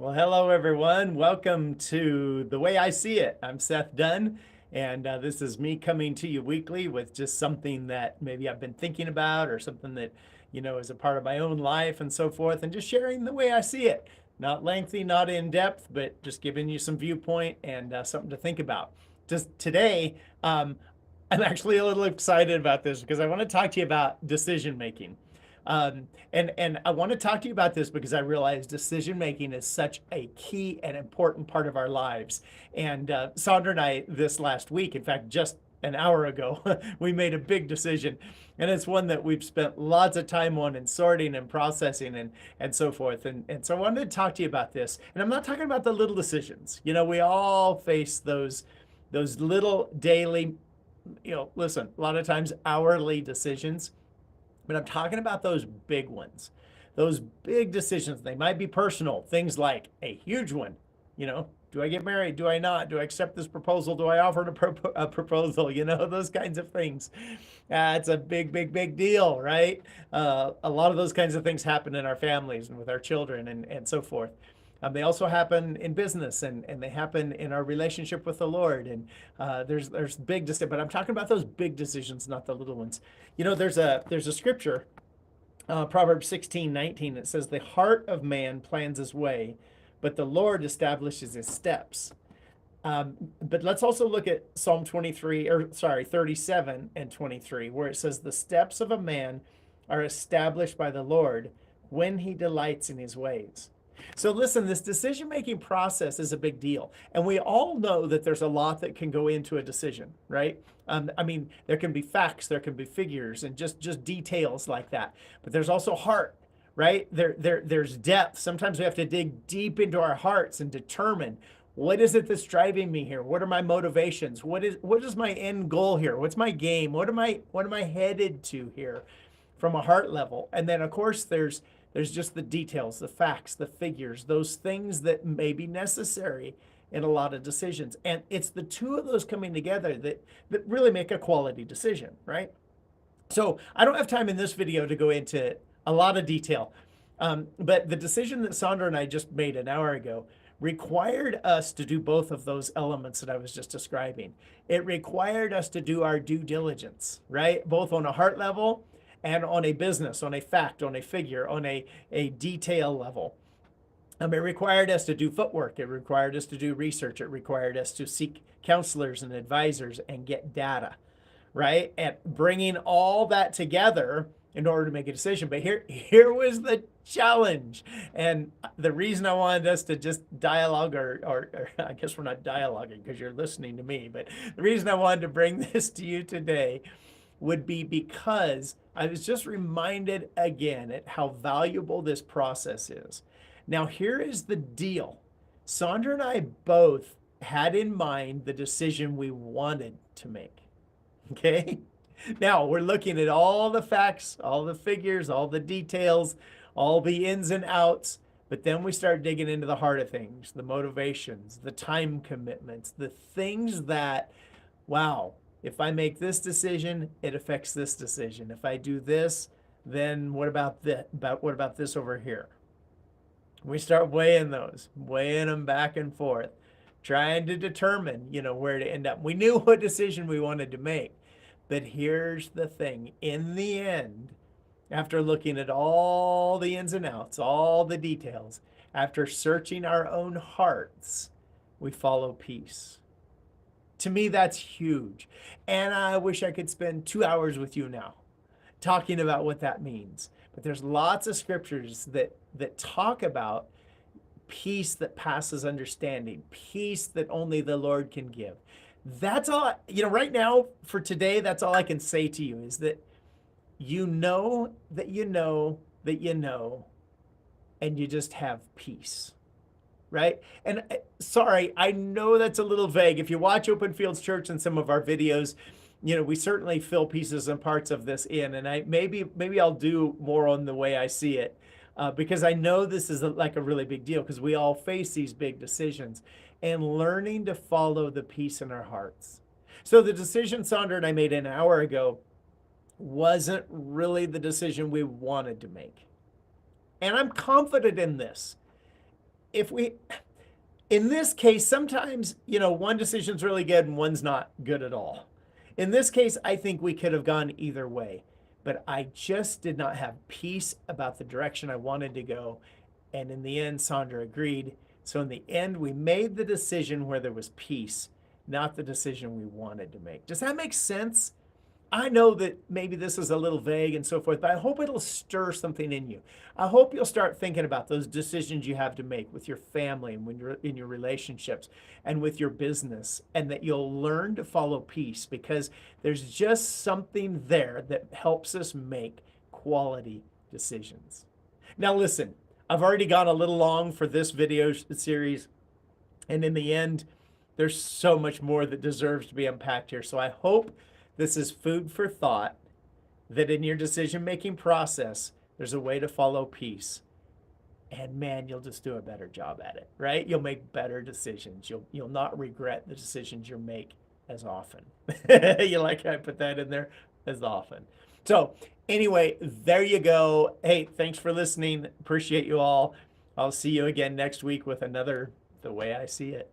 Well, hello everyone. Welcome to The Way I See It. I'm Seth Dunn, and this is me coming to you weekly with just something that maybe I've been thinking about or something that, is a part of my own life and so forth, and just sharing the way I see it. Not lengthy, not in depth, but just giving you some viewpoint and something to think about. Just today, I'm actually a little excited about this because I want to talk to you about decision making. And I want to talk to you about this because I realize decision making is such a key and important part of our lives. And Sandra and I, this last week, in fact, just an hour ago, we made a big decision. And it's one that we've spent lots of time on and sorting and processing and so forth. And so I wanted to talk to you about this. And I'm not talking about the little decisions. We all face those little daily, listen, a lot of times hourly decisions, but I'm talking about those big ones, those big decisions. They might be personal, things like a huge one. Do I get married? Do I not? Do I accept this proposal? Do I offer a proposal? Those kinds of things. It's a big, big, big deal, right? A lot of those kinds of things happen in our families and with our children and so forth. They also happen in business and they happen in our relationship with the Lord. And there's big decisions, but I'm talking about those big decisions, not the little ones. There's a scripture, Proverbs 16:19. It says, "The heart of man plans his way, but the Lord establishes his steps." But let's also look at Psalm 37 and 23, where it says, "The steps of a man are established by the Lord when he delights in his ways." So listen, this decision-making process is a big deal. And we all know that there's a lot that can go into a decision, right? There can be facts, there can be figures, and just details like that. But there's also heart, right? There's depth. Sometimes we have to dig deep into our hearts and determine, what is it that's driving me here? What are my motivations? What is my end goal here? What's my game? What am I headed to here from a heart level? And then of course there's just the details, the facts, the figures, those things that may be necessary in a lot of decisions. And it's the two of those coming together that really make a quality decision, right? So I don't have time in this video to go into a lot of detail, but the decision that Sandra and I just made an hour ago required us to do both of those elements that I was just describing. It required us to do our due diligence, right? Both on a heart level and on a business, on a fact, on a figure, on a detail level. It required us to do footwork. It required us to do research. It required us to seek counselors and advisors and get data, right? And bringing all that together in order to make a decision. But here was the challenge. And the reason I wanted us to just dialogue, or I guess we're not dialoguing because you're listening to me, but the reason I wanted to bring this to you today would be because I was just reminded again at how valuable this process is. Now, here is the deal. Sandra and I both had in mind the decision we wanted to make. Okay? Now, we're looking at all the facts, all the figures, all the details, all the ins and outs, but then we start digging into the heart of things, the motivations, the time commitments, the things that, wow, if I make this decision, it affects this decision. If I do this, then what about this over here? We start weighing them back and forth, trying to determine, where to end up. We knew what decision we wanted to make, but here's the thing. In the end, after looking at all the ins and outs, all the details, after searching our own hearts, we follow peace. To me, that's huge. And I wish I could spend 2 hours with you now talking about what that means. But there's lots of scriptures that talk about peace that passes understanding, peace that only the Lord can give. That's all, right now for today, that's all I can say to you is that you know that you know that you know, and you just have peace. Right? And sorry, I know that's a little vague. If you watch Open Fields Church and some of our videos, we certainly fill pieces and parts of this in. And maybe I'll do more on the way I see it, because I know this is like a really big deal because we all face these big decisions and learning to follow the peace in our hearts. So the decision Sandra and I made an hour ago wasn't really the decision we wanted to make. And I'm confident in this. if we, in this case, sometimes, one decision's really good and one's not good at all. In this case, I think we could have gone either way, but I just did not have peace about the direction I wanted to go. And in the end, Sandra agreed. So in the end, we made the decision where there was peace, not the decision we wanted to make. Does that make sense? I know that maybe this is a little vague and so forth, but I hope it'll stir something in you. I hope you'll start thinking about those decisions you have to make with your family and when you're in your relationships and with your business, and that you'll learn to follow peace, because there's just something there that helps us make quality decisions. Now, listen, I've already gone a little long for this video series, and in the end, there's so much more that deserves to be unpacked here. So I hope this is food for thought, that in your decision-making process, there's a way to follow peace. And man, you'll just do a better job at it, right? You'll make better decisions. You'll not regret the decisions you make as often. You like how I put that in there? As often. So anyway, there you go. Hey, thanks for listening. Appreciate you all. I'll see you again next week with another The Way I See It.